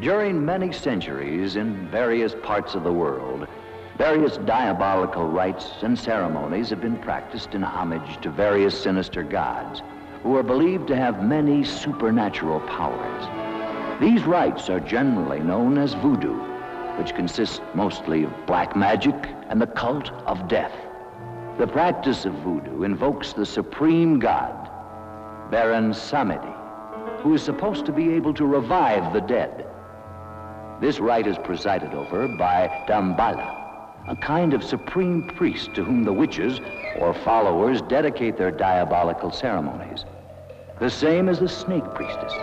During many centuries in various parts of the world, various diabolical rites and ceremonies have been practiced in homage to various sinister gods who are believed to have many supernatural powers. These rites are generally known as voodoo, which consists mostly of black magic and the cult of death. The practice of voodoo invokes the supreme god, Baron Samedi, who is supposed to be able to revive the dead. This rite is presided over by Damballah, a kind of supreme priest to whom the witches or followers dedicate their diabolical ceremonies, the same as the snake priestess.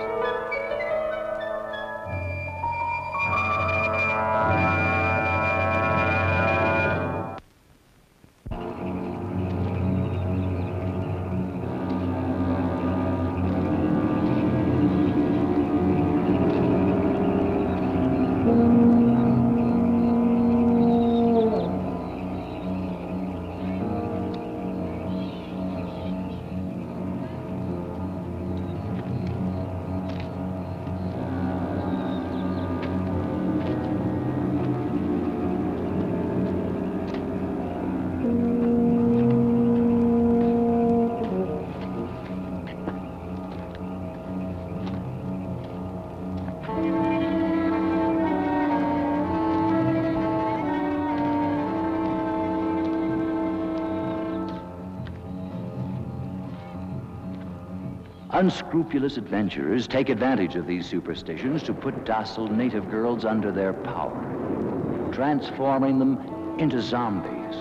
Unscrupulous adventurers take advantage of these superstitions to put docile native girls under their power, transforming them into zombies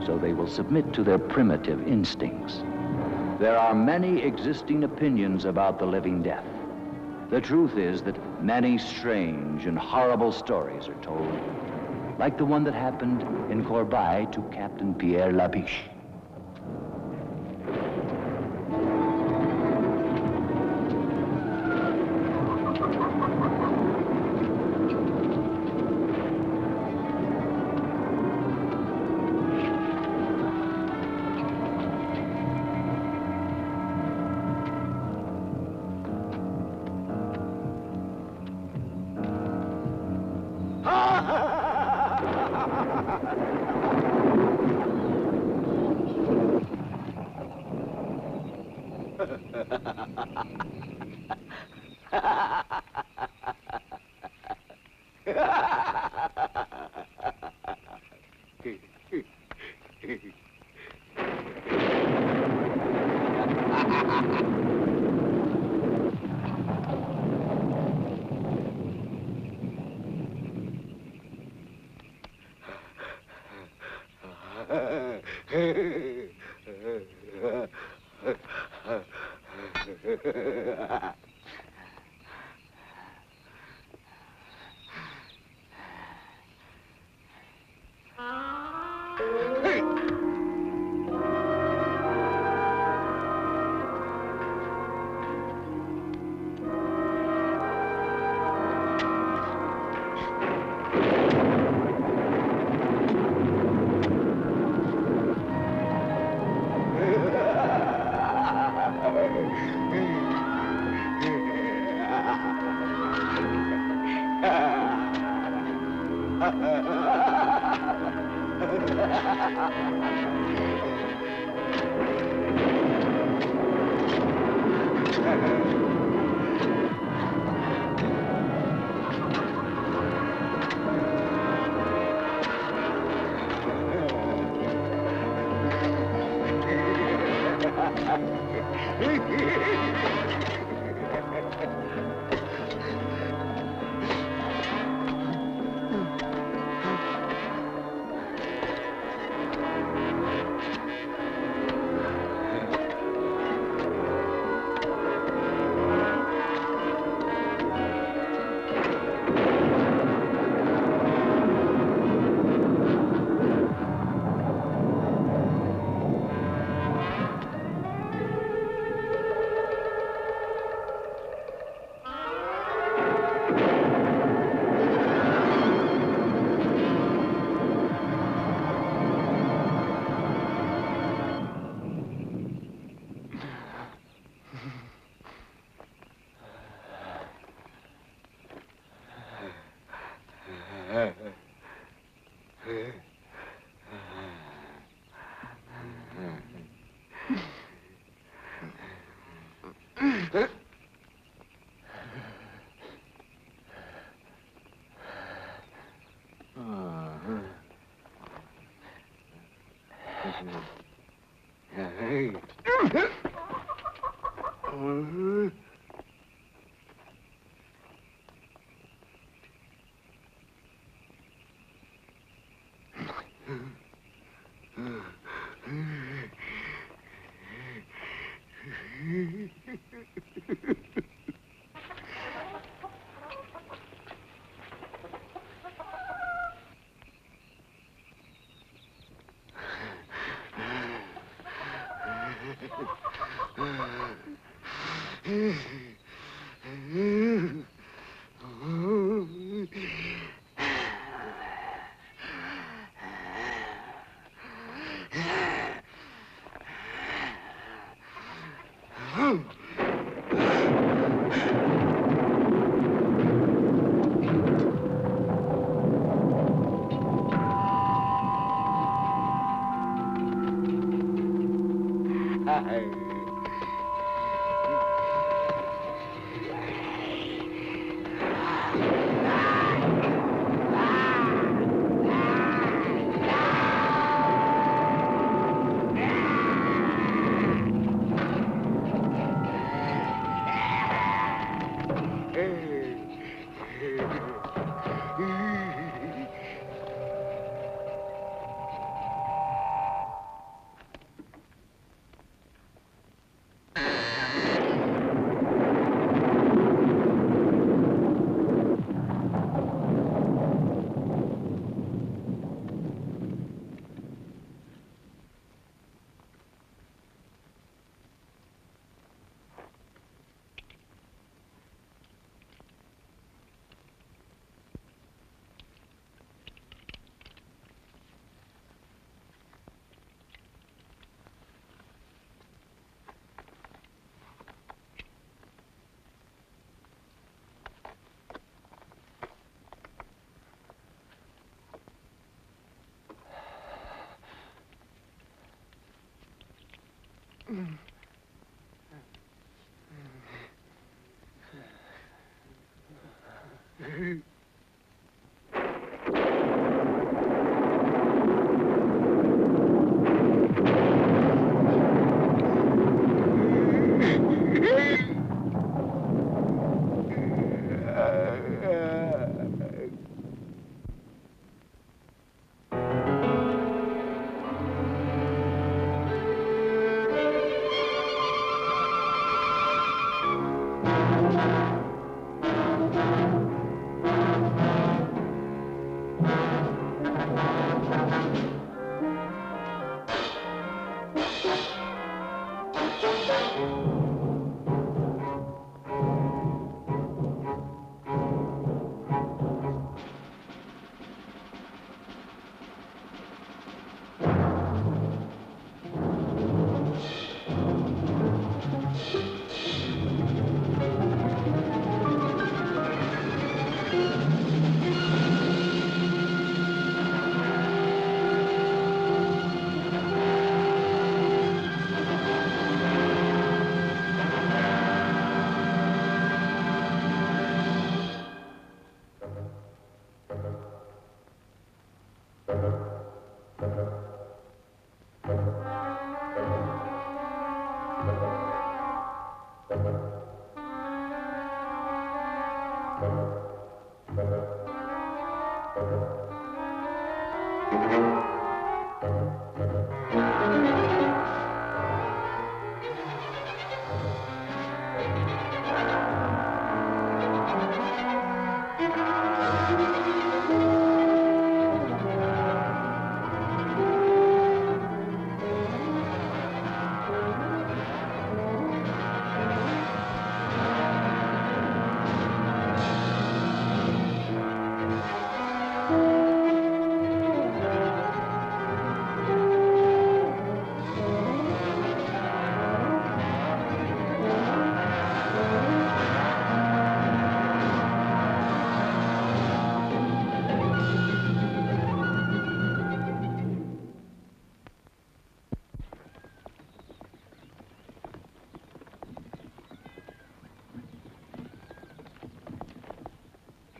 so they will submit to their primitive instincts. There are many existing opinions about the living death. The truth is that many strange and horrible stories are told, like the one that happened in Corbeil to Captain Pierre Labiche.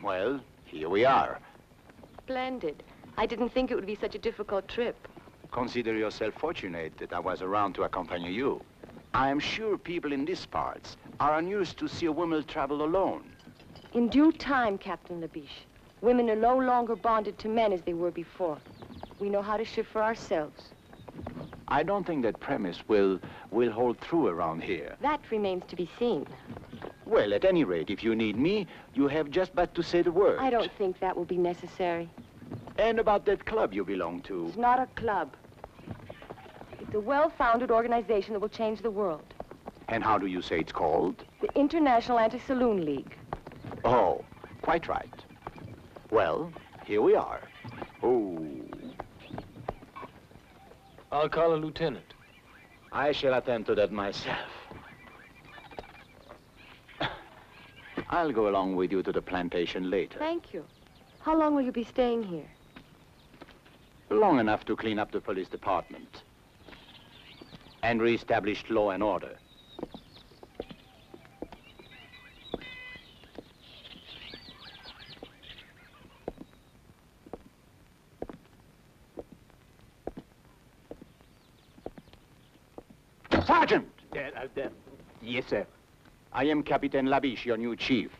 Well, here we are. Splendid. I didn't think it would be such a difficult trip. Consider yourself fortunate that I was around to accompany you. I am sure people in these parts are unused to see a woman travel alone. In due time, Captain Labiche. Women are no longer bonded to men as they were before. We know how to shift for ourselves. I don't think that premise will hold true around here. That remains to be seen. Well, at any rate, if you need me, you have just but to say the word. I don't think that will be necessary. And about that club you belong to? It's not a club. It's a well-founded organization that will change the world. And how do you say it's called? The International Anti-Saloon League. Oh, quite right. Well, here we are. Oh. I'll call a lieutenant. I shall attend to that myself. I'll go along with you to the plantation later. Thank you. How long will you be staying here? Long enough to clean up the police department and reestablish law and order. Sergeant! Yes, sir. I am Captain Labiche, your new chief.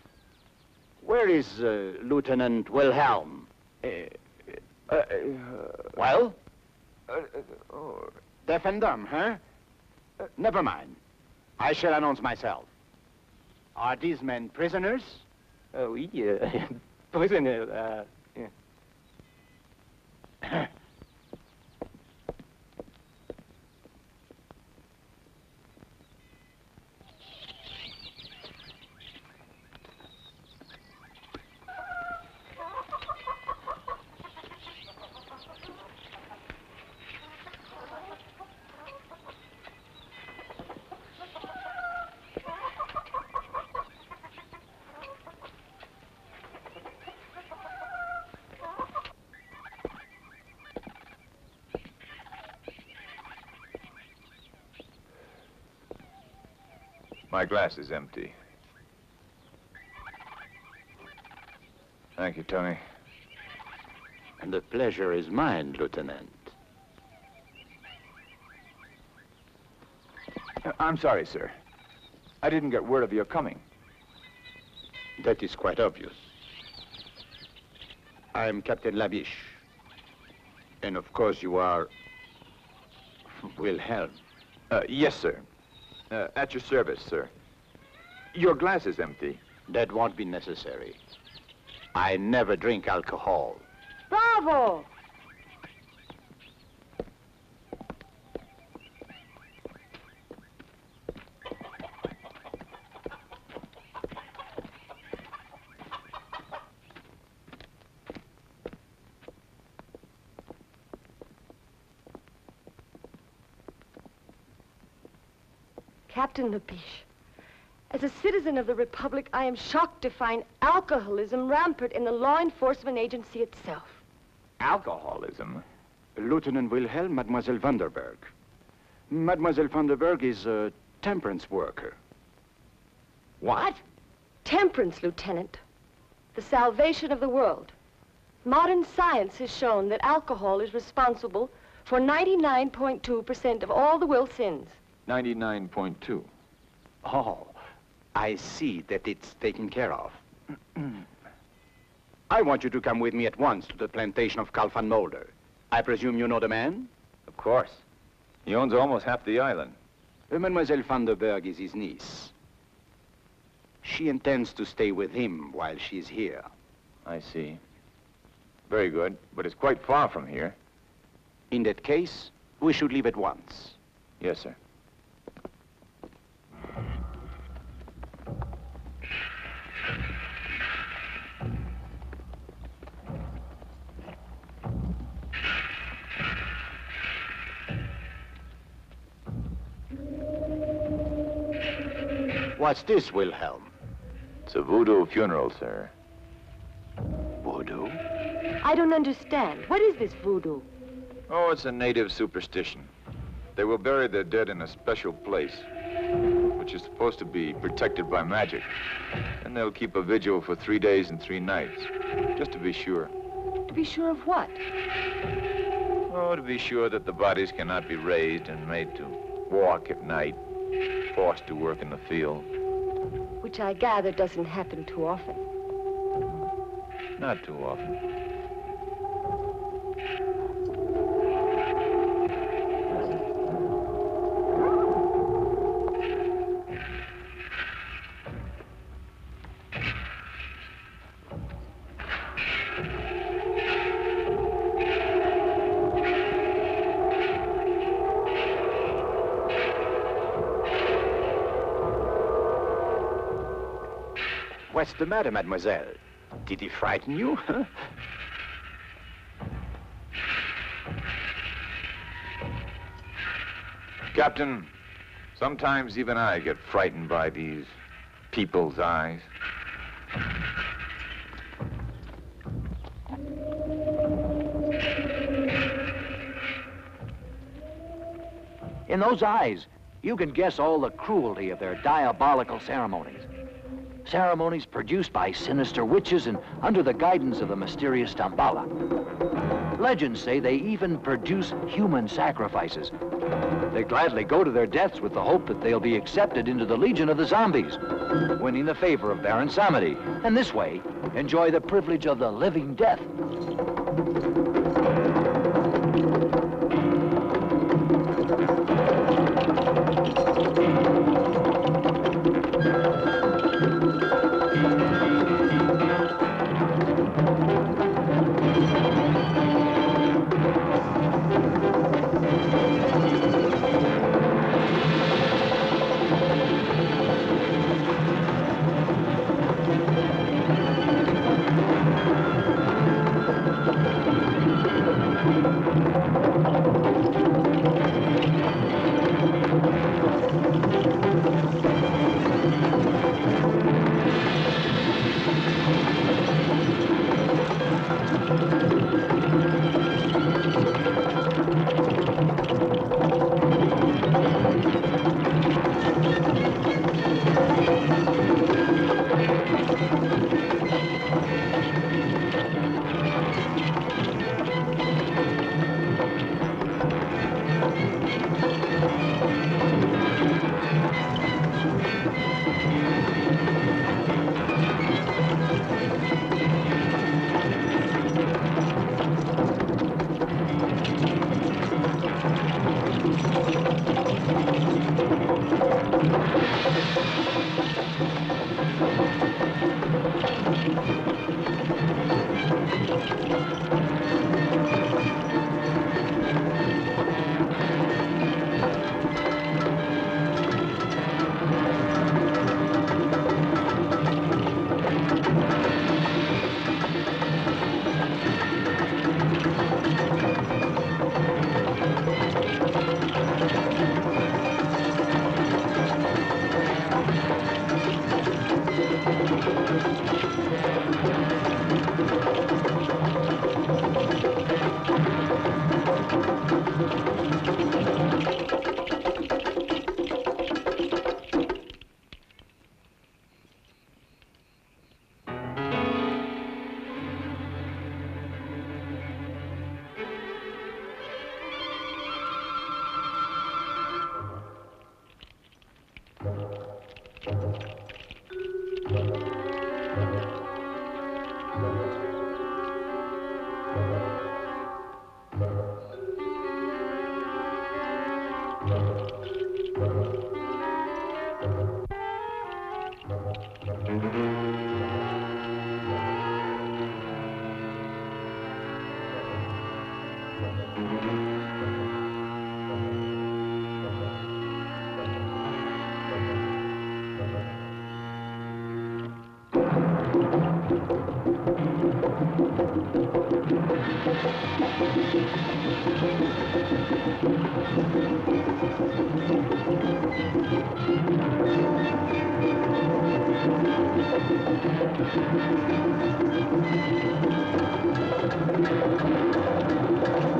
Where is Lieutenant Wilhelm? Well? Deaf and dumb, huh? Never mind. I shall announce myself. Are these men prisoners? Oui, prisoner, yeah. My glass is empty. Thank you, Tony. And the pleasure is mine, Lieutenant. I'm sorry, sir. I didn't get word of your coming. That is quite obvious. I am Captain Labiche. And of course you are Wilhelm. Yes, sir. At your service, sir. Your glass is empty. That won't be necessary. I never drink alcohol. Bravo! Captain Labiche, as a citizen of the Republic, I am shocked to find alcoholism rampant in the law enforcement agency itself. Alcoholism? Lieutenant Wilhelm, Mademoiselle Vanderberg. Mademoiselle Vanderberg is a temperance worker. What? Temperance, Lieutenant. The salvation of the world. Modern science has shown that alcohol is responsible for 99.2% of all the world's sins. 99.2. Oh, I see that it's taken care of. I want you to come with me at once to the plantation of Karl van Mulder. I presume you know the man? Of course. He owns almost half the island. Mademoiselle Vanderberg is his niece. She intends to stay with him while she's here. I see. Very good, but it's quite far from here. In that case, we should leave at once. Yes, sir. What's this, Wilhelm? It's a voodoo funeral, sir. Voodoo? I don't understand. What is this voodoo? Oh, it's a native superstition. They will bury their dead in a special place, which is supposed to be protected by magic. And they'll keep a vigil for 3 days and 3 nights, just to be sure. To be sure of what? Oh, to be sure that the bodies cannot be raised and made to walk at night, forced to work in the field. Which I gather doesn't happen too often. Not too often. What's the matter, mademoiselle? Did he frighten you? Huh? Captain, sometimes even I get frightened by these people's eyes. In those eyes, you can guess all the cruelty of their diabolical ceremonies. Ceremonies produced by sinister witches and under the guidance of the mysterious Damballah. Legends say they even produce human sacrifices. They gladly go to their deaths with the hope that they'll be accepted into the legion of the zombies, winning the favor of Baron Samedi, and this way, enjoy the privilege of the living death.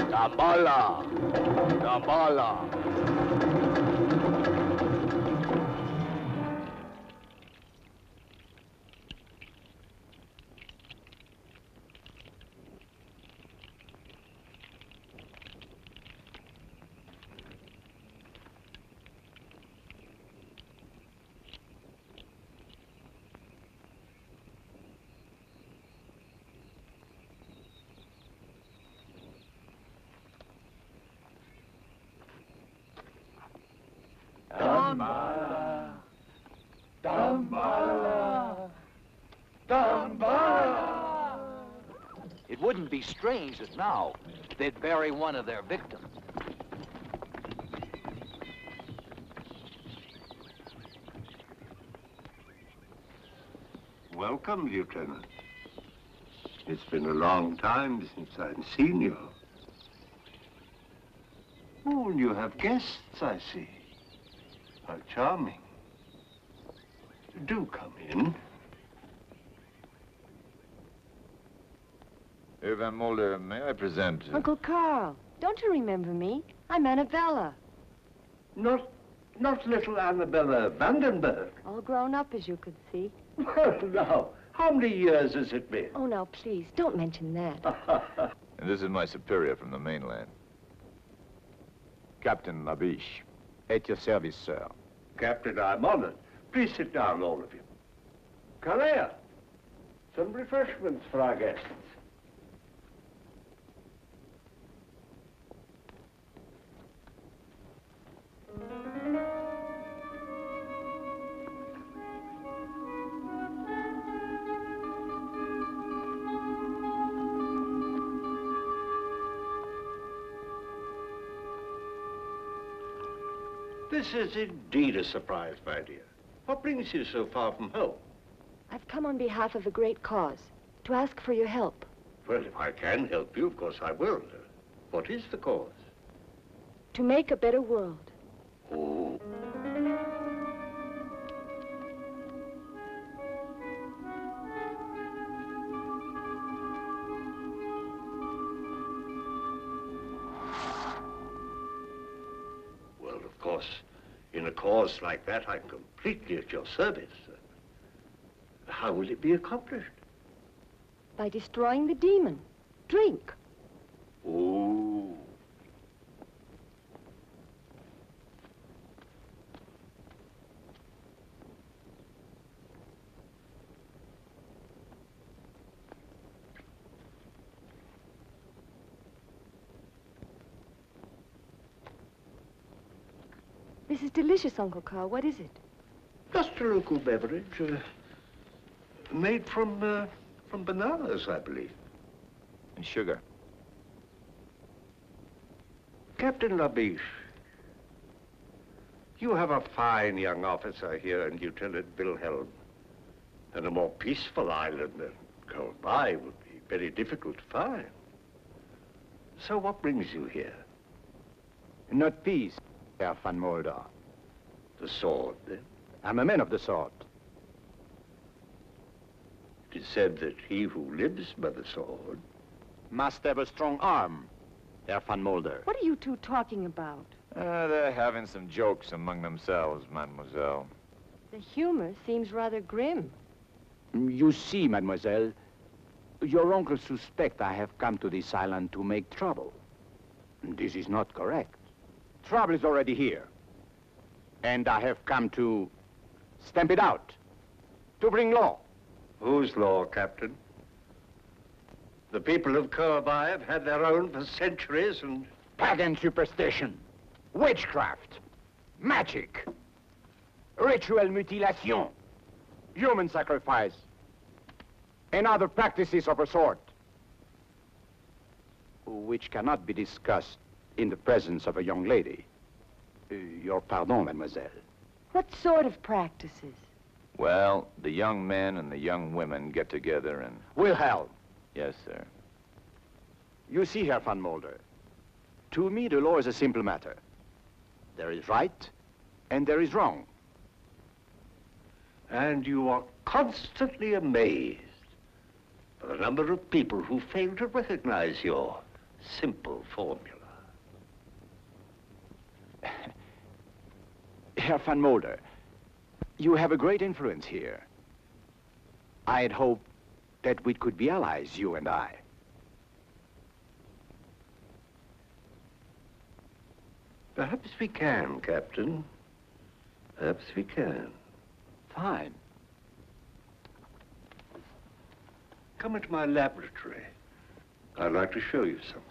Damballah! Damballah! be strange that now they'd bury one of their victims. Welcome, Lieutenant. It's been a long time since I've seen you. Oh, you have guests, I see. How charming. Do come in. Van Mulder, may I present... Uncle Carl, don't you remember me? I'm Annabella. Not little Annabella Vandenberg. All grown up, as you could see. Well, now, how many years has it been? Oh, now, please, don't mention that. And this is my superior from the mainland. Captain Labiche. At your service, sir. Captain, I'm honored. Please sit down, all of you. Kalea, some refreshments for our guests. This is indeed a surprise, my dear. What brings you so far from home? I've come on behalf of a great cause, to ask for your help. Well, if I can help you, of course I will. What is the cause? To make a better world. Oh. Well, of course, in a cause like that, I'm completely at your service. How will it be accomplished? By destroying the demon. Drink. Oh. This is delicious, Uncle Carl. What is it? Just a local beverage, made from bananas, I believe. And sugar. Captain Labiche, you have a fine young officer here in Lieutenant Wilhelm, and a more peaceful island than Kolbai would be very difficult to find. So what brings you here? Not peace, Herr van Mulder. The sword, then? I'm a man of the sword. It is said that he who lives by the sword Must have a strong arm, Herr van Mulder. What are you two talking about? They're having some jokes among themselves, mademoiselle. The humor seems rather grim. You see, mademoiselle, your uncle suspects I have come to this island to make trouble. This is not correct. Trouble is already here. And I have come to stamp it out, to bring law. Whose law, Captain? The people of Kolbai have had their own for centuries and... Pagan superstition, witchcraft, magic, ritual mutilation, human sacrifice, and other practices of a sort, which cannot be discussed in the presence of a young lady. Your pardon, mademoiselle. What sort of practices? Well, the young men and the young women get together and... Wilhelm. Yes, sir. You see, Herr van Mulder, to me the law is a simple matter. There is right and there is wrong. And you are constantly amazed by the number of people who fail to recognize your simple formula. Herr van Mulder, you have a great influence here. I'd hoped that we could be allies, you and I. Perhaps we can, Captain. Perhaps we can. Fine. Come into my laboratory. I'd like to show you something.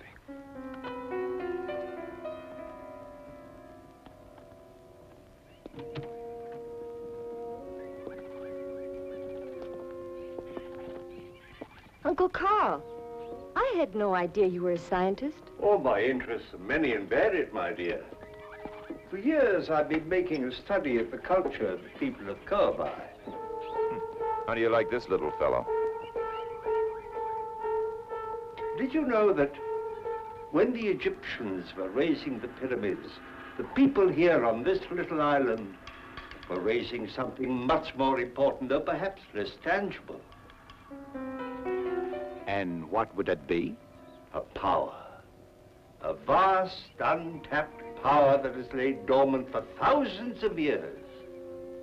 Uncle Carl, I had no idea you were a scientist. Oh, my interests are many and varied, my dear. For years, I've been making a study of the culture of the people of Kobai. How do you like this little fellow? Did you know that when the Egyptians were raising the pyramids, the people here on this little island were raising something much more important, though perhaps less tangible? And what would it be? A power. A vast, untapped power that has laid dormant for thousands of years,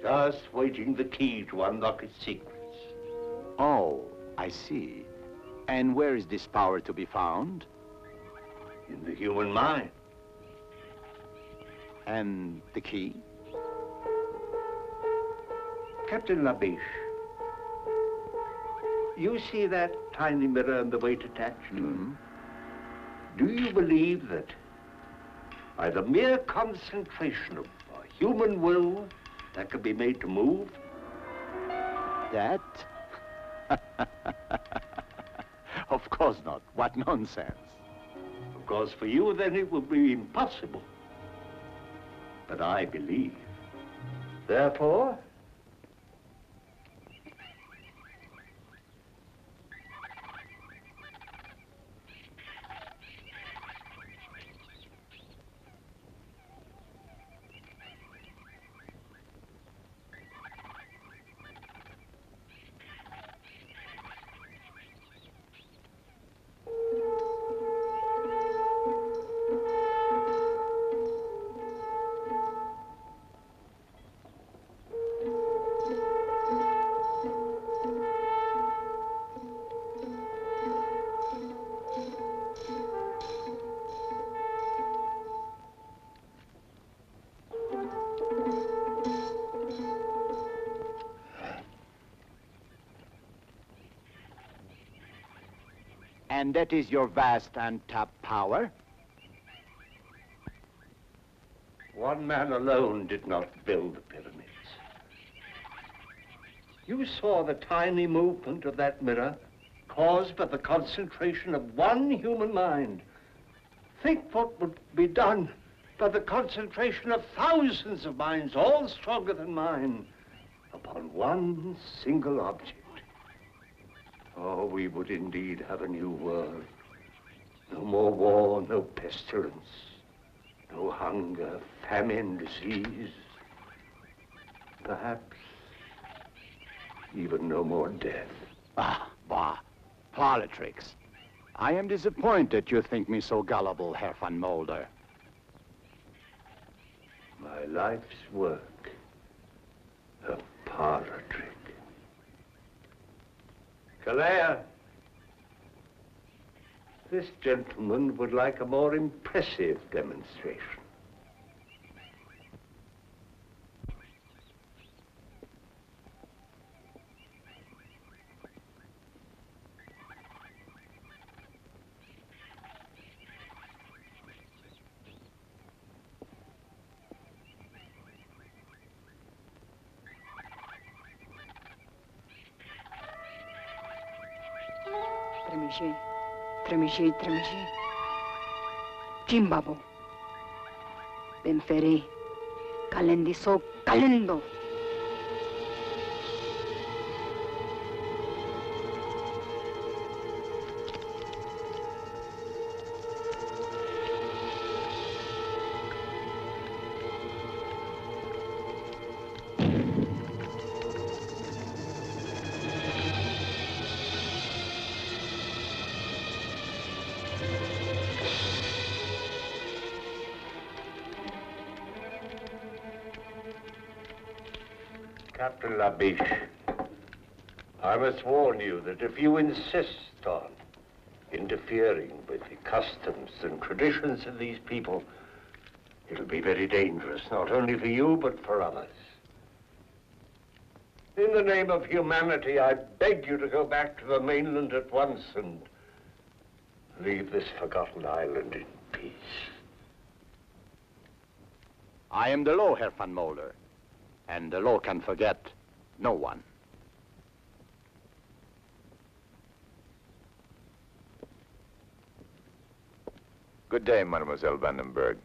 just waiting the key to unlock its secrets. Oh, I see. And where is this power to be found? In the human mind. And the key? Captain Labiche, you see that tiny mirror and the weight attached to it? Do you believe that by the mere concentration of a human will that can be made to move? That? Of course not. What nonsense. Of course, for you, then it would be impossible. But I believe. Therefore, And that is your vast untapped power? one man alone did not build the pyramids. You saw the tiny movement of that mirror caused by the concentration of one human mind. Think what would be done by the concentration of thousands of minds, all stronger than mine, upon one single object. Oh, we would indeed have a new world. No more war, no pestilence, no hunger, famine, disease. Perhaps even no more death. Ah, bah. Politics. I am disappointed you think me so gullible, Herr van Mulder. My life's work, a parlor trick. Kalea, this gentleman would like a more impressive demonstration. Tremiche, tremiche, tremiche. Jimbabo. Benfere. Kalendiso, kalendo. Captain Labiche, I must warn you that if you insist on interfering with the customs and traditions of these people, it'll be very dangerous, not only for you, but for others. In the name of humanity, I beg you to go back to the mainland at once and leave this forgotten island in peace. I am the law, Herr van Mulder. And the law can forget no one. Good day, Mademoiselle Vandenberg.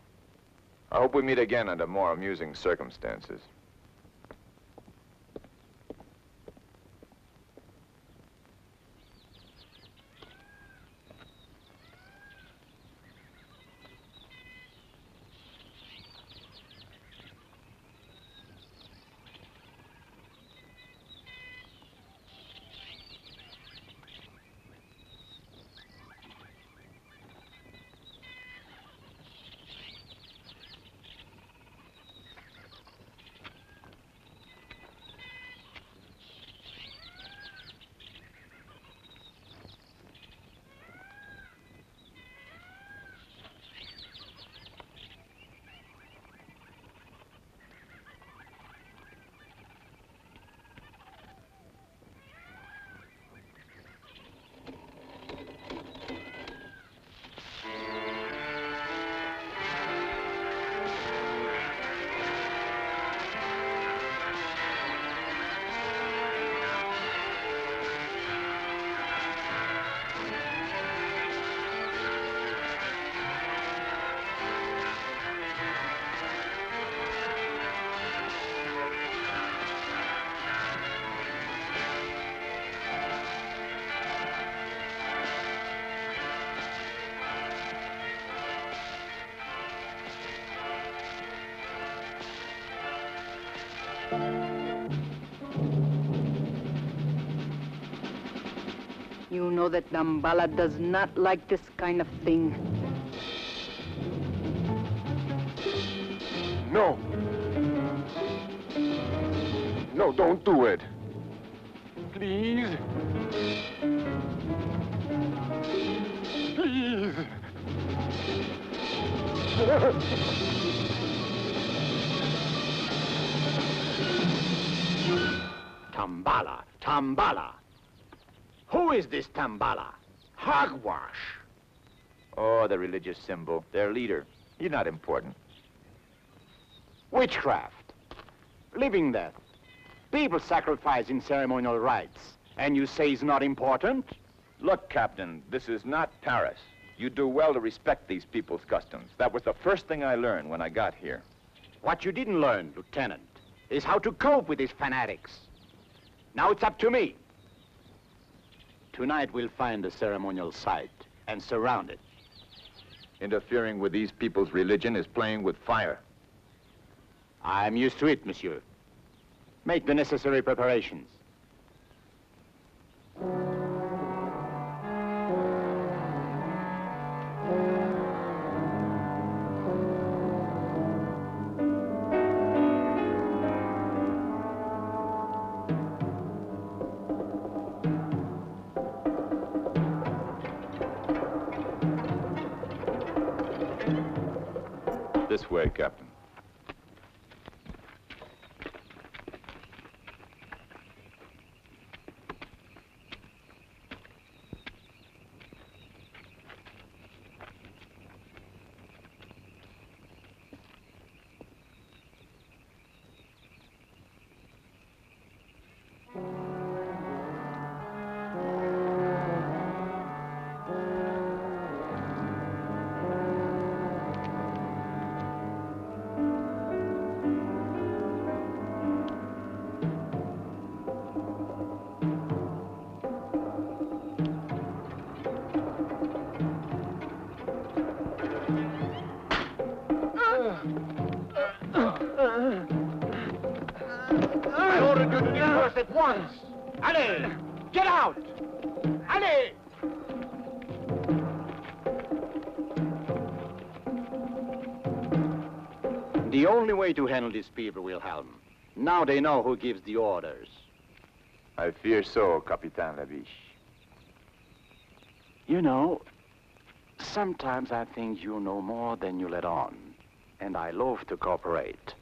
I hope we meet again under more amusing circumstances. You know that Damballah does not like this kind of thing. No. No, don't do it. Please. Please. Damballah, Damballah. Who is this Damballah? Hogwash. Oh, the religious symbol. Their leader. He's not important. Witchcraft. Living death. People sacrifice in ceremonial rites. And you say it's not important? Look, Captain, this is not Paris. You do well to respect these people's customs. That was the first thing I learned when I got here. What you didn't learn, Lieutenant, is how to cope with these fanatics. Now it's up to me. Tonight we'll find a ceremonial site and surround it. Interfering with these people's religion is playing with fire. I'm used to it, monsieur. Make the necessary preparations. This way, Captain. I ordered you to disperse at once. Allez, get out! Allez! The only way to handle these people, Wilhelm. Now they know who gives the orders. I fear so, Capitan Laviche. You know, sometimes I think you know more than you let on, and I love to cooperate.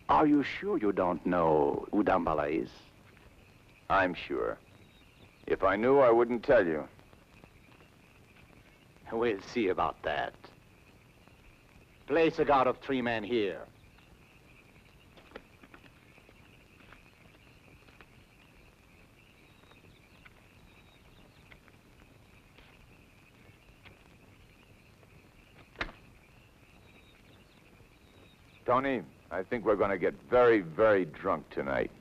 Are you sure you don't know who Damballah is? I'm sure. If I knew, I wouldn't tell you. We'll see about that. Place a guard of 3 men here. Tony, I think we're going to get very, very drunk tonight.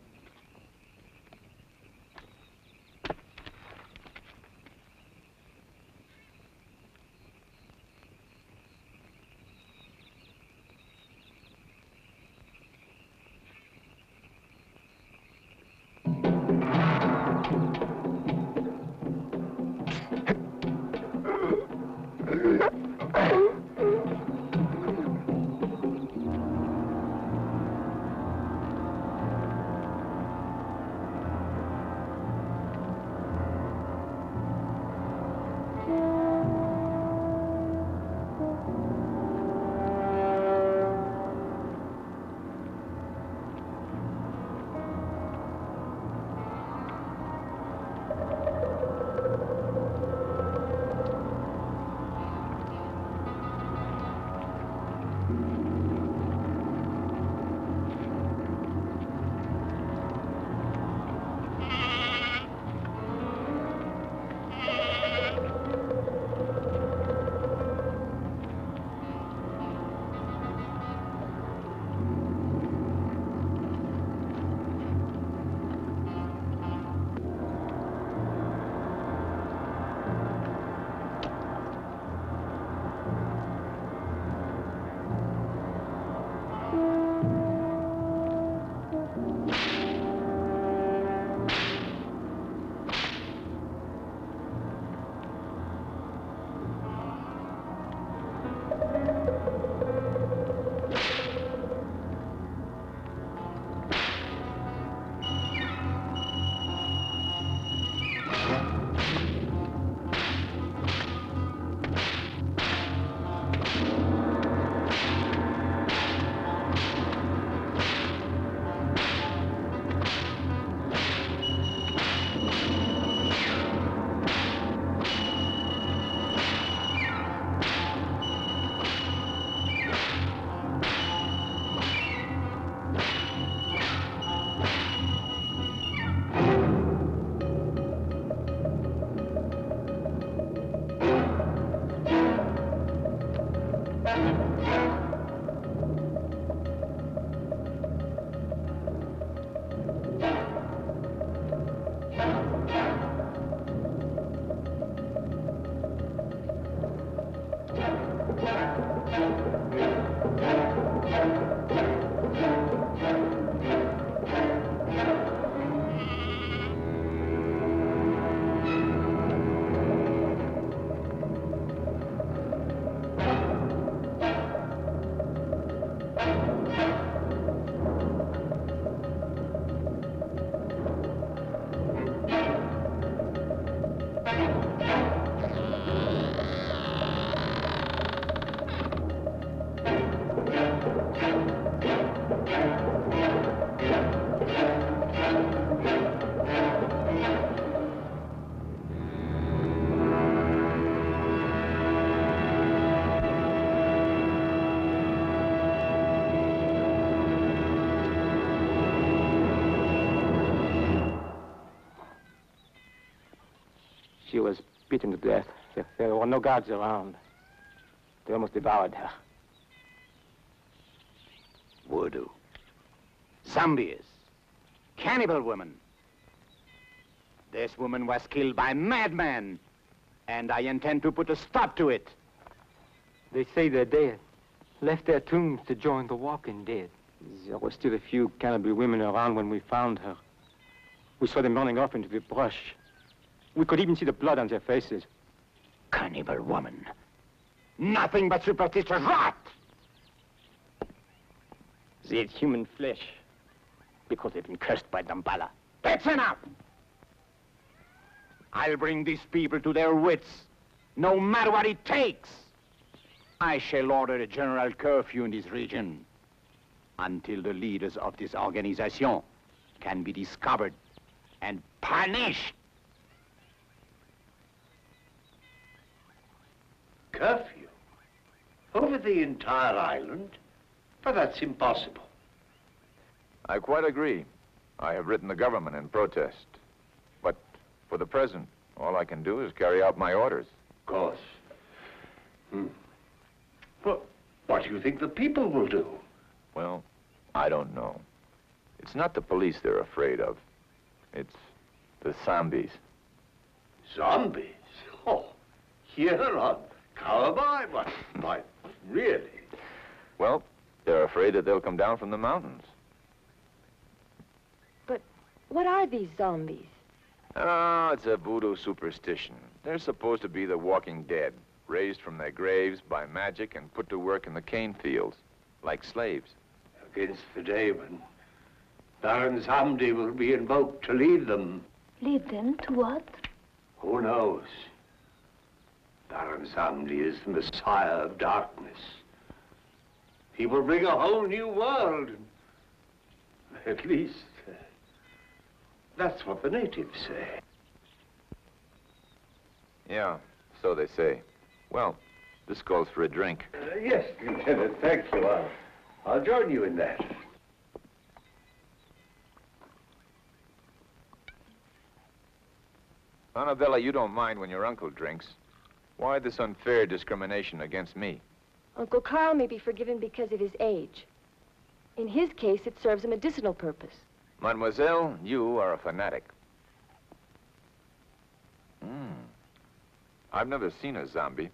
She was beaten to death. There were no guards around. They almost devoured her. Voodoo. Zombies. Cannibal women. This woman was killed by madmen, and I intend to put a stop to it. They say they're dead. Left their tombs to join the walking dead. There were still a few cannibal women around when we found her. We saw them running off into the brush. We could even see the blood on their faces. Cannibal woman. Nothing but superstitious rot! They ate human flesh because they've been cursed by Damballah. That's enough! I'll bring these people to their wits, no matter what it takes. I shall order a general curfew in this region until the leaders of this organization can be discovered and punished. Curfew? Over the entire island? But that's impossible. I quite agree. I have written the government in protest. But for the present, all I can do is carry out my orders. Of course. Well, what do you think the people will do? I don't know. It's not the police they're afraid of. It's the zombies. Zombies? Oh, here on Cowboy? Why, really? Well, they're afraid that they'll come down from the mountains. But what are these zombies? Oh, it's a voodoo superstition. They're supposed to be the walking dead, raised from their graves by magic and put to work in the cane fields, like slaves. Against the day when Baron Samdi will be invoked to lead them. Lead them to what? Who knows? Baron Samdi is the Messiah of darkness. He will bring a whole new world. At least, that's what the natives say. Yeah, so they say. Well, this calls for a drink. Yes, Lieutenant, thank you. I'll join you in that. Annabella, you don't mind when your uncle drinks. Why this unfair discrimination against me? Uncle Carl may be forgiven because of his age. In his case, it serves a medicinal purpose. Mademoiselle, you are a fanatic. I've never seen a zombie,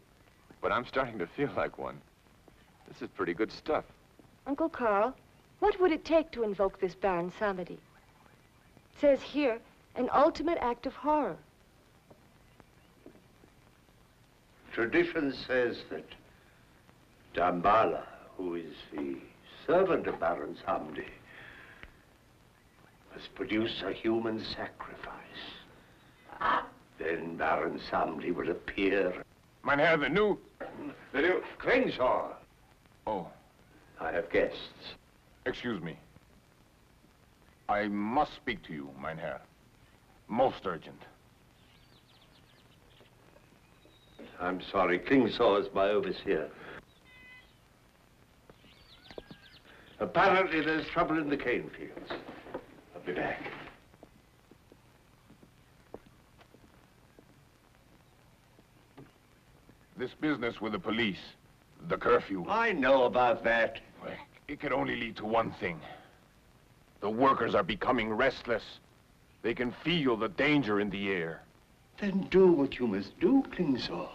but I'm starting to feel like one. This is pretty good stuff. Uncle Carl, what would it take to invoke this Baron Samedi? It says here, an ultimate act of horror. Tradition says that Damballah, who is the servant of Baron Samdi, must produce a human sacrifice. Then Baron Samdi will appear. Mein Herr, the new Crenshaw. Oh. I have guests. Excuse me. I must speak to you, mein Herr. Most urgent. I'm sorry, Klingshaw is my overseer. Apparently there's trouble in the cane fields. I'll be back. This business with the police, the curfew. I know about that. Well, it could only lead to one thing. The workers are becoming restless. They can feel the danger in the air. Then do what you must do, Klingshaw.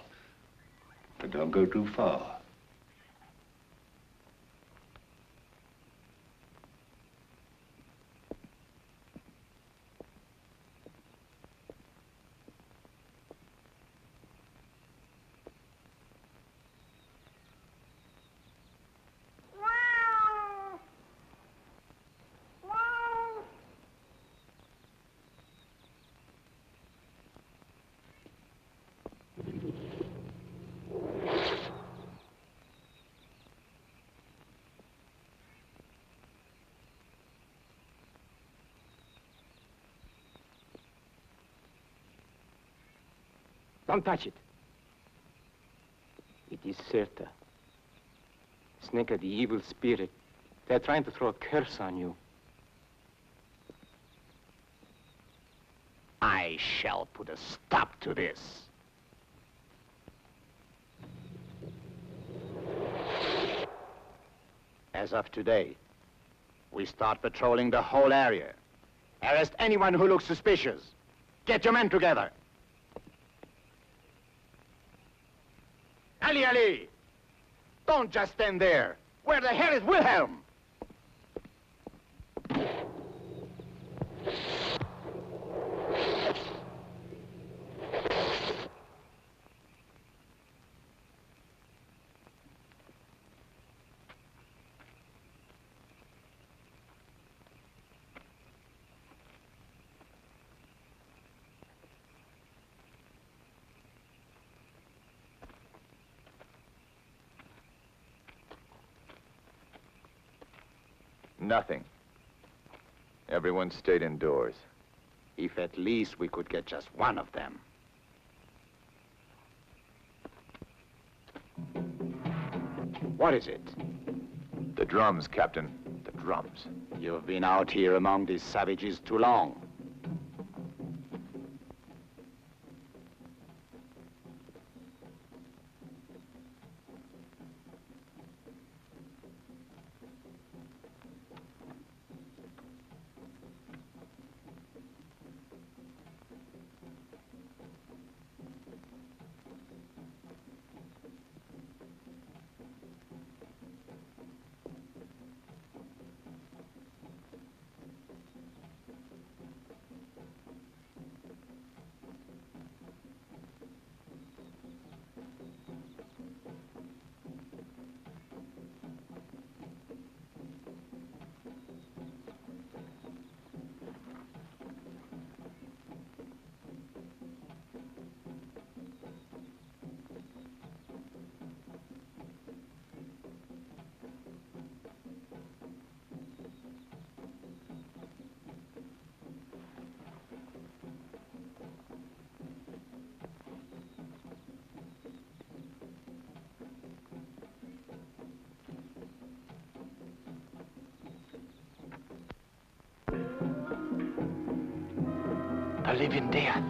But don't go too far. Don't touch it. It is Serta. Sneka, the evil spirit. They're trying to throw a curse on you. I shall put a stop to this. As of today, we start patrolling the whole area. Arrest anyone who looks suspicious. Get your men together. Ali! Don't just stand there. Where the hell is Wilhelm? Nothing. Everyone stayed indoors. If at least we could get just one of them. What is it? The drums, Captain. The drums. You've been out here among these savages too long. a living death.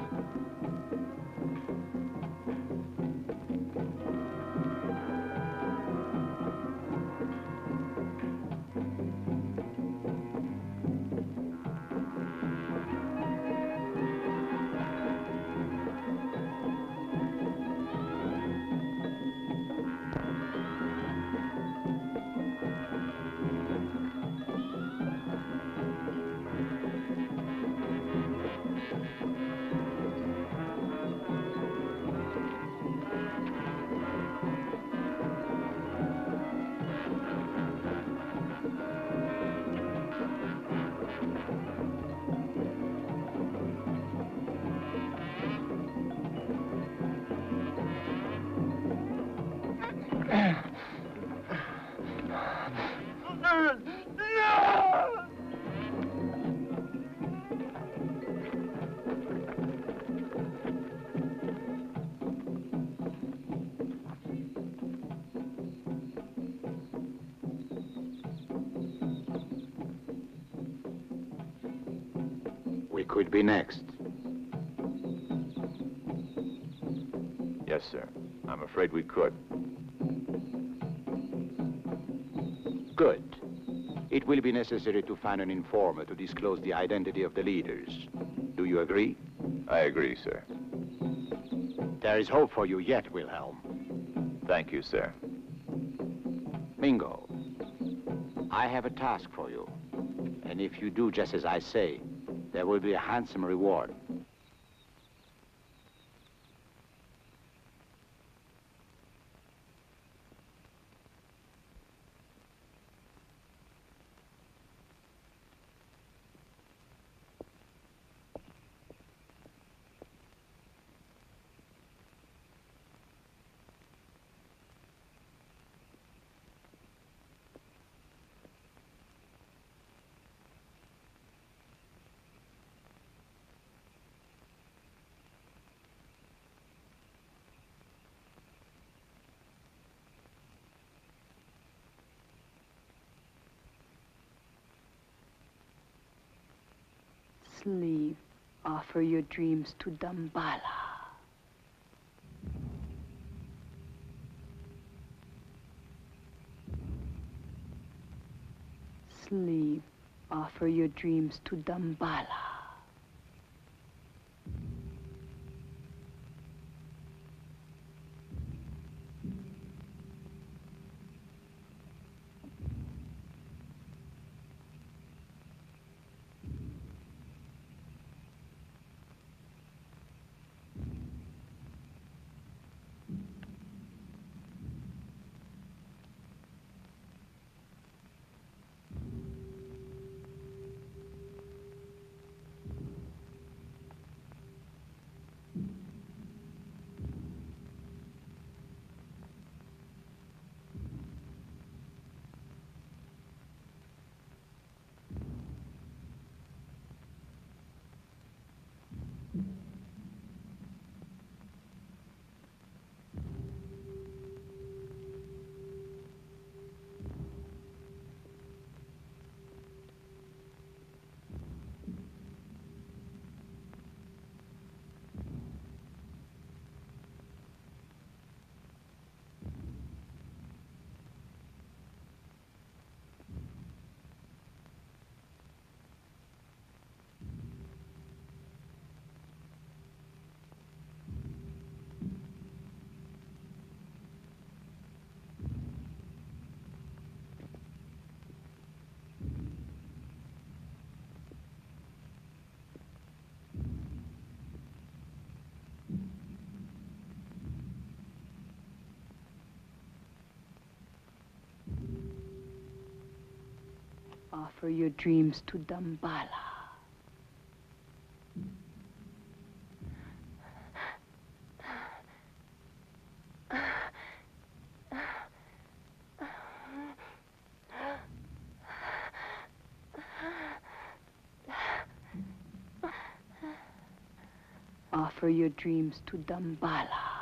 We could be next. Yes, sir. I'm afraid we could. Good. It will be necessary to find an informer to disclose the identity of the leaders. Do you agree? I agree, sir. There is hope for you yet, Wilhelm. Thank you, sir. Mingo, I have a task for you. And if you do just as I say, there will be a handsome reward. Sleep. Offer your dreams to Damballah. Sleep. Offer your dreams to Damballah. Offer your dreams to Damballah. Offer your dreams to Damballah.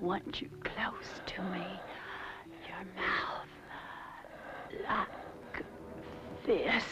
want you close to me. Your mouth like this.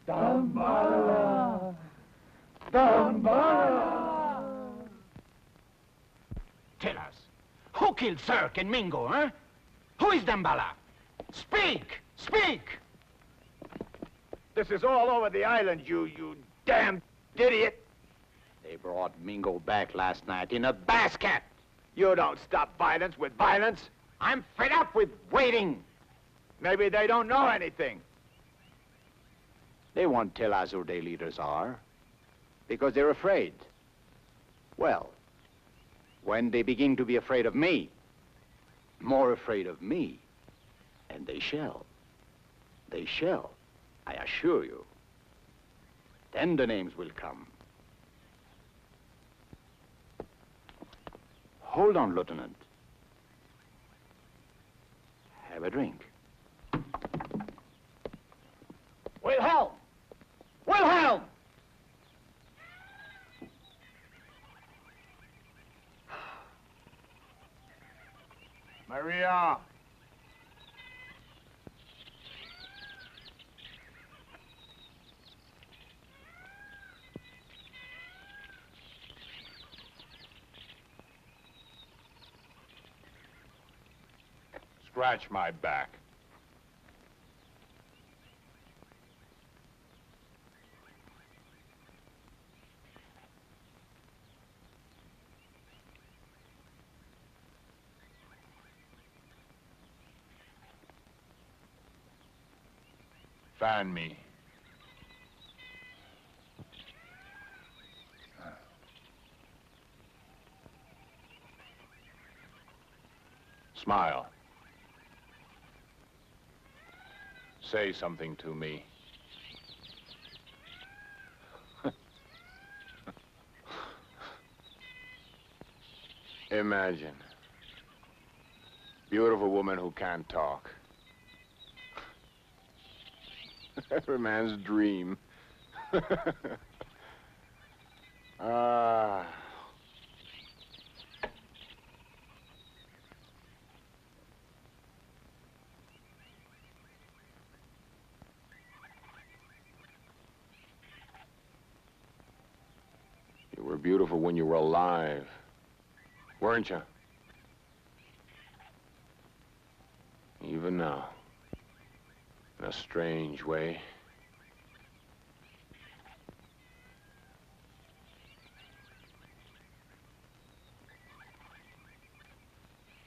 Damballah! Damballah! Tell us, who killed Cirque and Mingo, huh? Who is Damballah? Speak! Speak! This is all over the island, you damn idiot! They brought Mingo back last night in a basket. You don't stop violence with violence. I'm fed up with waiting. Maybe they don't know anything. They won't tell us who their leaders are, because they're afraid. Well, when they begin to be afraid of me, more afraid of me, and they shall, I assure you, then the names will come. Hold on, Lieutenant. Have a drink. Wilhelm! Wilhelm! Maria! Scratch my back. Fan me. Smile. Say something to me. imagine. Beautiful woman who can't talk. Every man's dream. Ah. You were beautiful when you were alive, weren't you? Even now, in a strange way.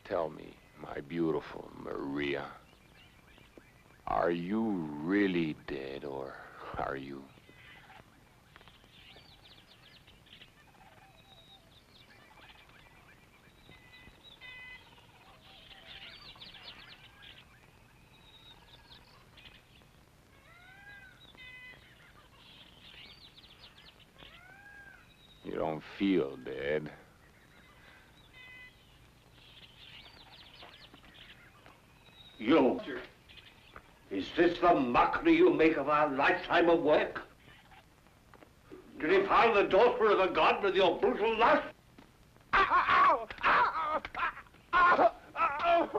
Tell me, my beautiful Maria, are you really dead, or are you? You don't feel dead. You! Is this the mockery you make of our lifetime of work? To defile the daughter of a god with your brutal lust? Ow! Ow! Ow! Ow! Ow!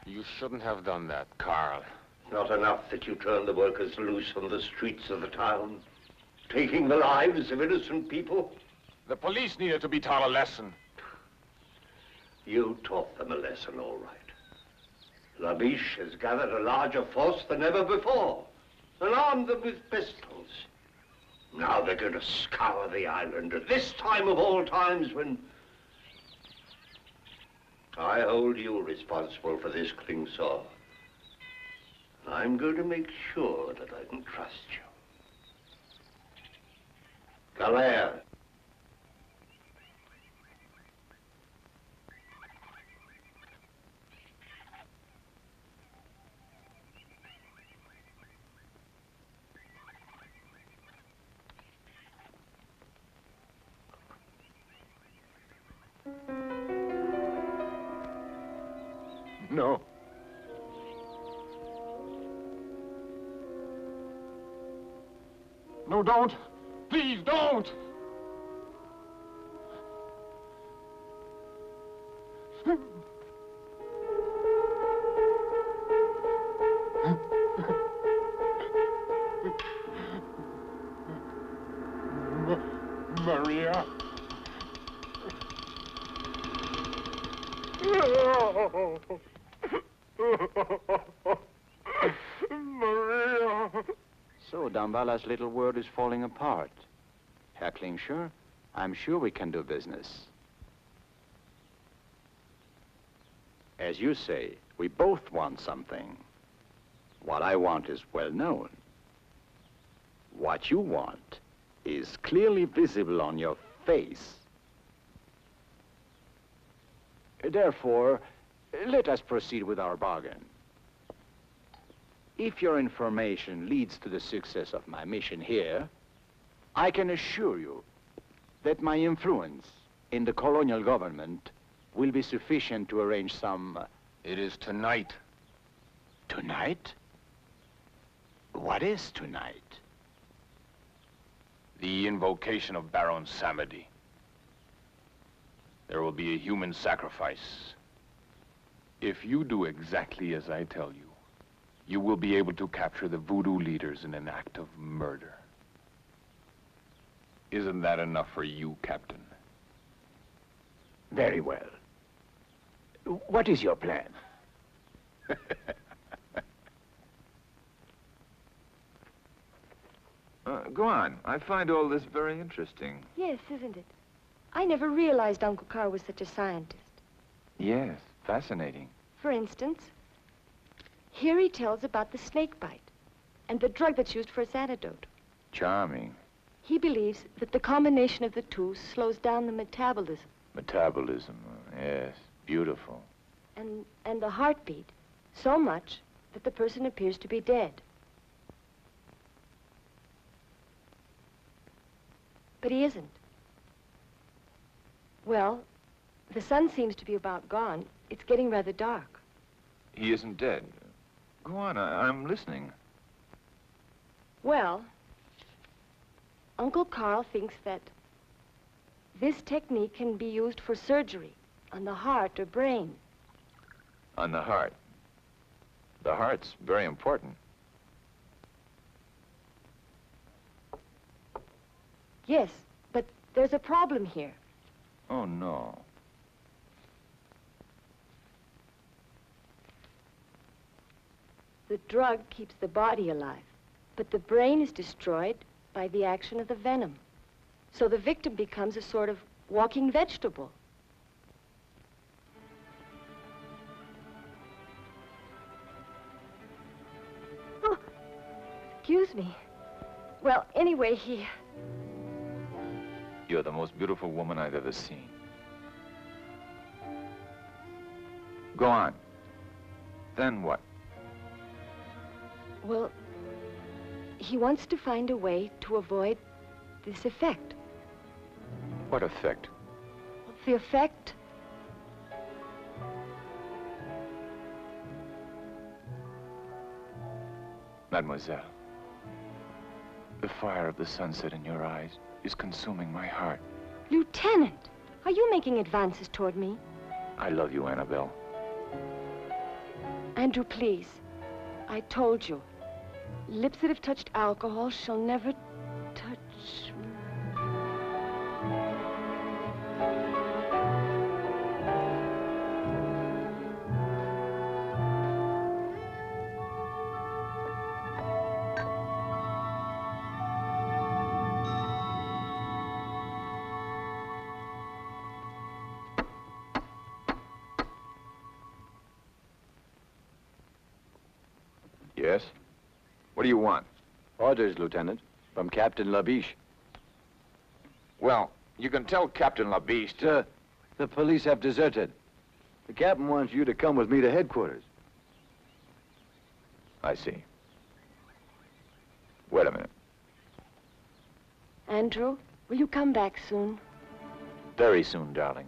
You shouldn't have done that, Carl. Not enough that you turn the workers loose on the streets of the town, taking the lives of innocent people? The police needed to be taught a lesson. You taught them a lesson, all right. La Biche has gathered a larger force than ever before and armed them with pistols. Now they're going to scour the island at this time of all times when I hold you responsible for this Klingsor. I'm going to make sure that I can trust you. Galère. No. No, don't. Please, don't. Maria. Maria. So Damballah's little world is falling apart. Herr Klingsor, I'm sure we can do business. As you say, we both want something. What I want is well known. What you want is clearly visible on your face. Therefore, let us proceed with our bargain. If your information leads to the success of my mission here, I can assure you that my influence in the colonial government will be sufficient to arrange some... It is tonight. Tonight? What is tonight? The invocation of Baron Samedi. There will be a human sacrifice. If you do exactly as I tell you, you will be able to capture the voodoo leaders in an act of murder. Isn't that enough for you, Captain? Very well. What is your plan? Go on. I find all this very interesting. Yes, isn't it? I never realized Uncle Carl was such a scientist. Yes, fascinating. For instance, here he tells about the snake bite and the drug that's used for its antidote. Charming. He believes that the combination of the two slows down the metabolism. Metabolism, yes, beautiful. And the heartbeat so much that the person appears to be dead. But he isn't. Well, the sun seems to be about gone. It's getting rather dark. He isn't dead. Go on, I'm listening. Well, Uncle Carl thinks that this technique can be used for surgery on the heart or brain. On the heart. The heart's very important. Yes, but there's a problem here. Oh, no. The drug keeps the body alive, but the brain is destroyed by the action of the venom. So the victim becomes a sort of walking vegetable. Oh, excuse me. Well, anyway, You're the most beautiful woman I've ever seen. Go on. Then what? Well, he wants to find a way to avoid this effect. What effect? The effect? Mademoiselle, the fire of the sunset in your eyes is consuming my heart. Lieutenant, are you making advances toward me? I love you, Annabelle. Andrew, please. I told you. Lips that have touched alcohol shall never touch... Yes? What do you want? Orders, Lieutenant, from Captain Labiche. Well, you can tell Captain Labiche to... Sir, the police have deserted. The captain wants you to come with me to headquarters. I see. Wait a minute. Andrew, will you come back soon? Very soon, darling.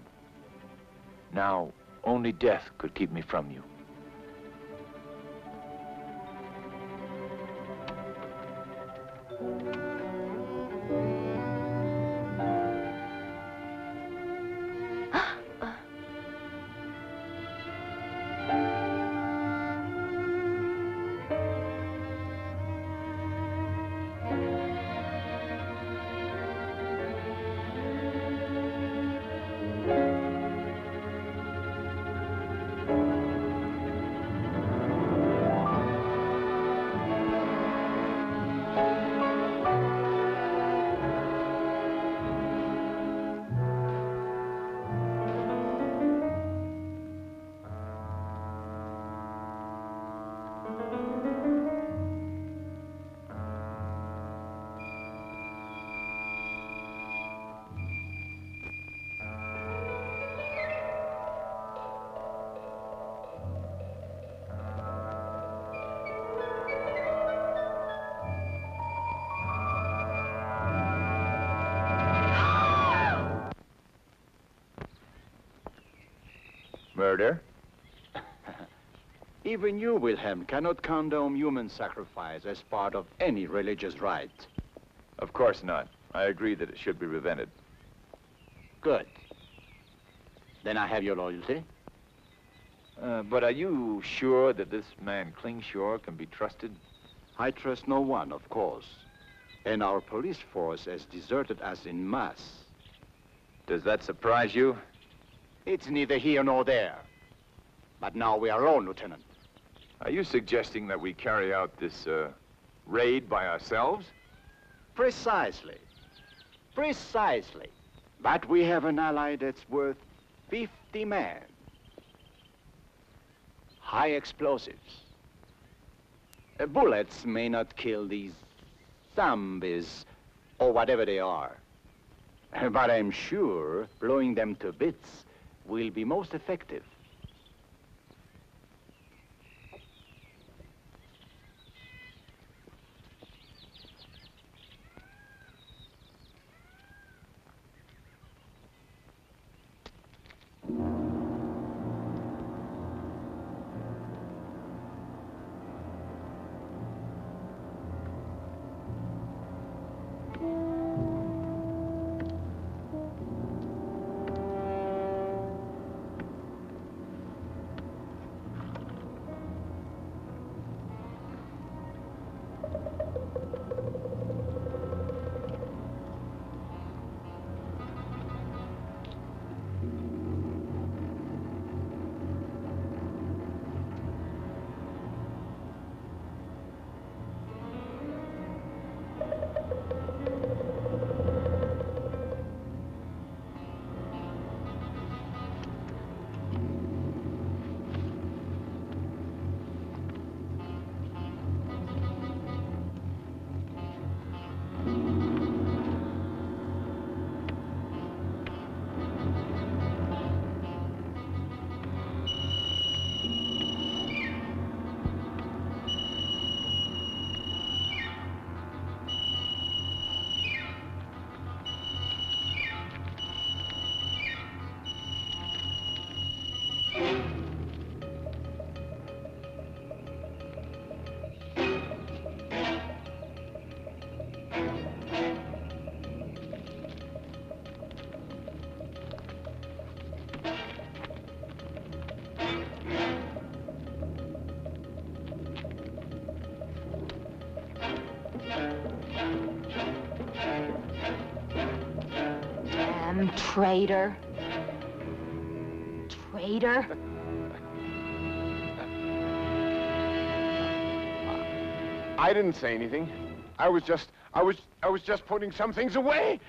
Now, only death could keep me from you. Murder? Even you, Wilhelm, cannot condone human sacrifice as part of any religious rite. Of course not. I agree that it should be prevented. Good. Then I have your loyalty. But are you sure that this man Klingshore can be trusted? I trust no one, of course. And our police force has deserted us en masse. Does that surprise you? It's neither here nor there. But now we are alone, Lieutenant. Are you suggesting that we carry out this, raid by ourselves? Precisely. Precisely. But we have an ally that's worth 50 men. High explosives. Bullets may not kill these zombies, or whatever they are. But I'm sure blowing them to bits will be most effective. Traitor. Traitor. I didn't say anything. I was just putting some things away.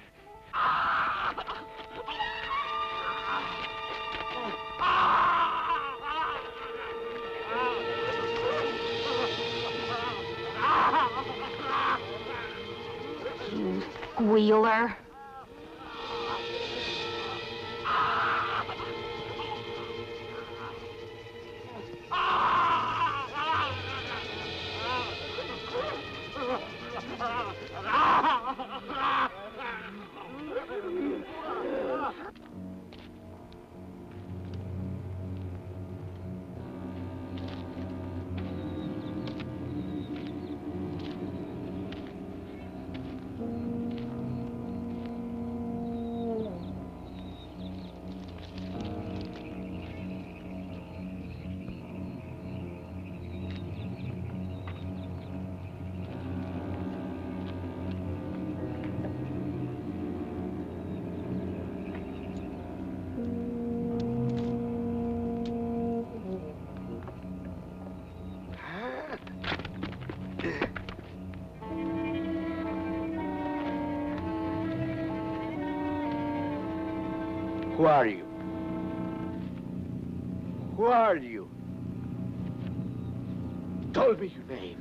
You squealer. Who are you? Who are you? Tell me your name.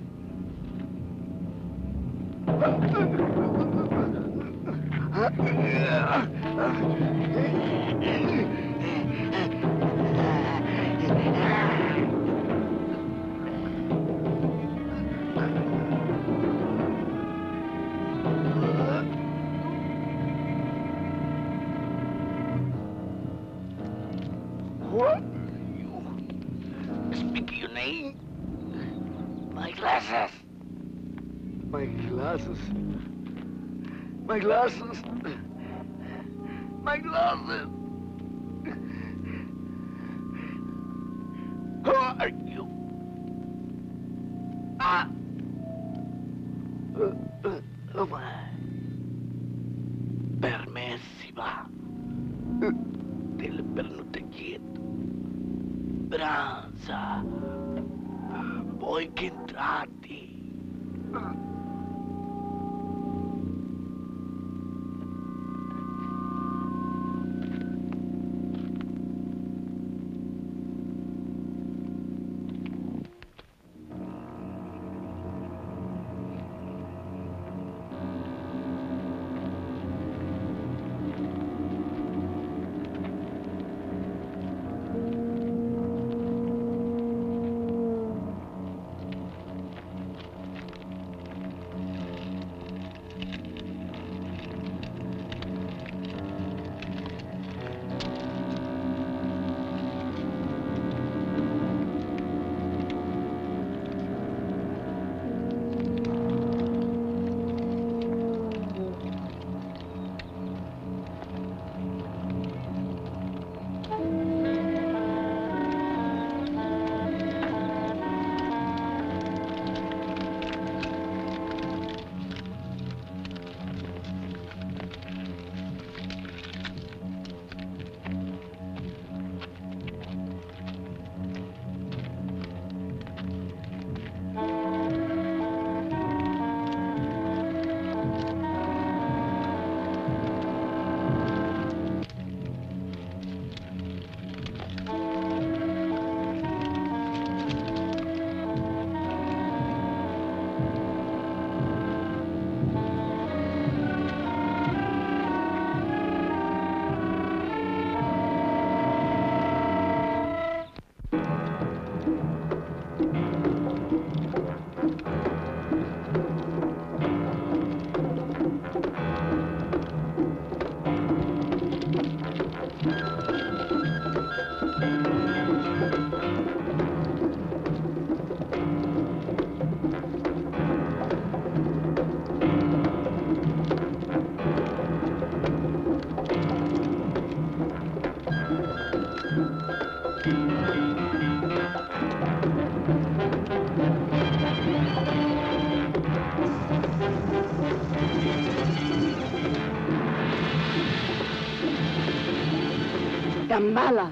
What? You speak your name? My glasses. My glasses. My glasses. My glasses. Who are you? Ah. Permissiva. Del pernutegit. Branza. Poi che entrati. Damballah.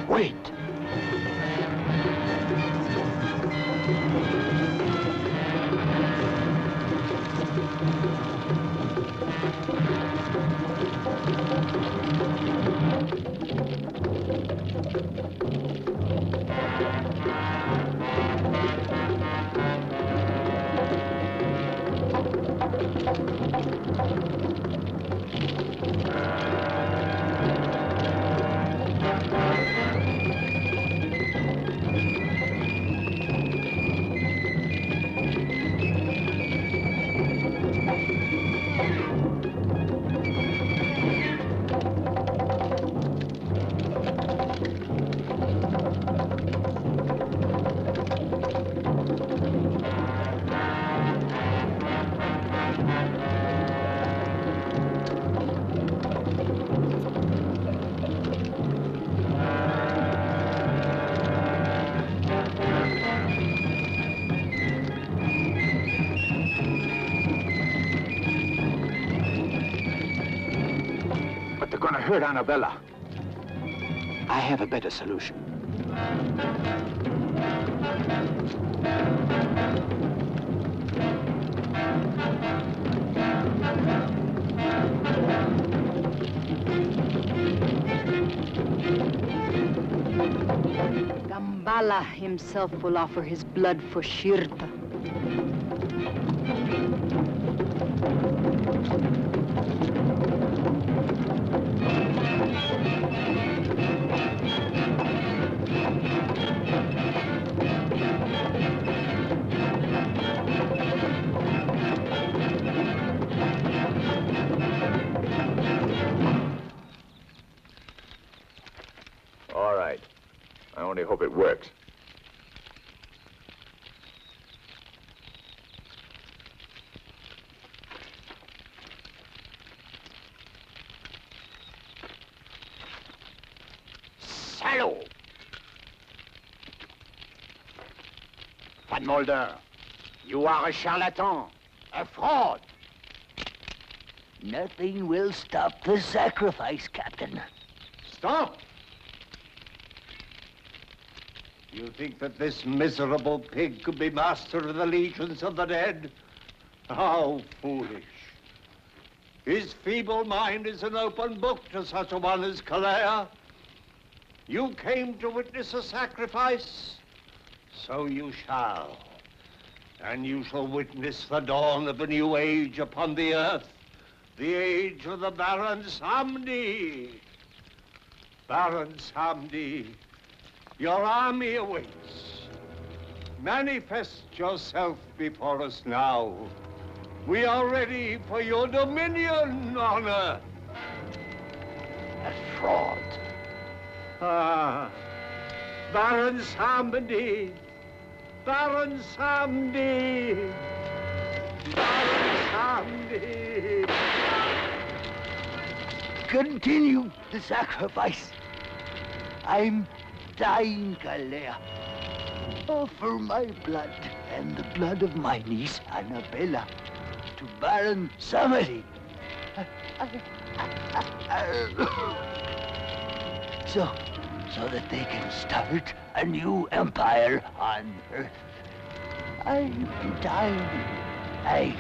Wait. But they're gonna hurt Annabella. I have a better solution. Damballah himself will offer his blood for Shirta. All right. I only hope it works. Salaud! Van Mulder, you are a charlatan, a fraud. Nothing will stop the sacrifice, Captain. Stop! You think that this miserable pig could be master of the legions of the dead? How foolish. His feeble mind is an open book to such a one as Calais. You came to witness a sacrifice, so you shall. And you shall witness the dawn of a new age upon the earth, the age of the Baron Samedi. Baron Samedi, your army awaits. Manifest yourself before us now. We are ready for your dominion on earth. A fraud. Ah, Baron Samedi. Baron Samedi. Baron Samedi. Continue the sacrifice. I'm dying, Calais. offer my blood and the blood of my niece, Annabella, to Baron Samedi. So that they can start a new empire on Earth. I'm dying. I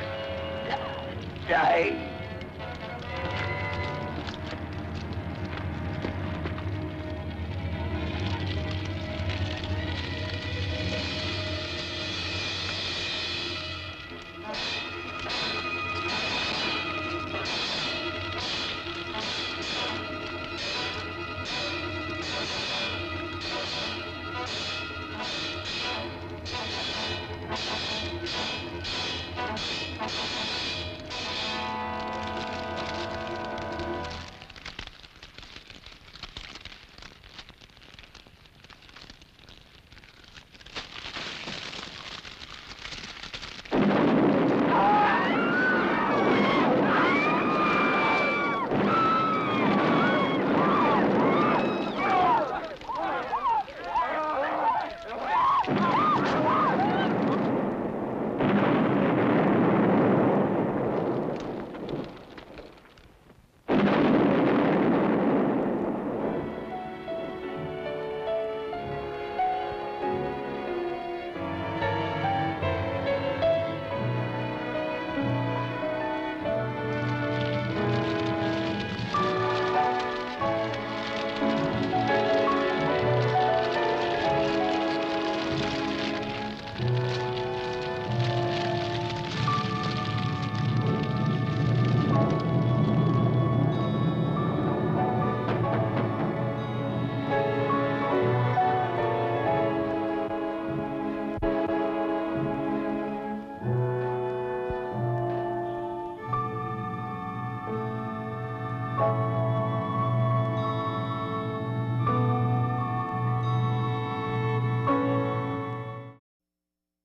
die.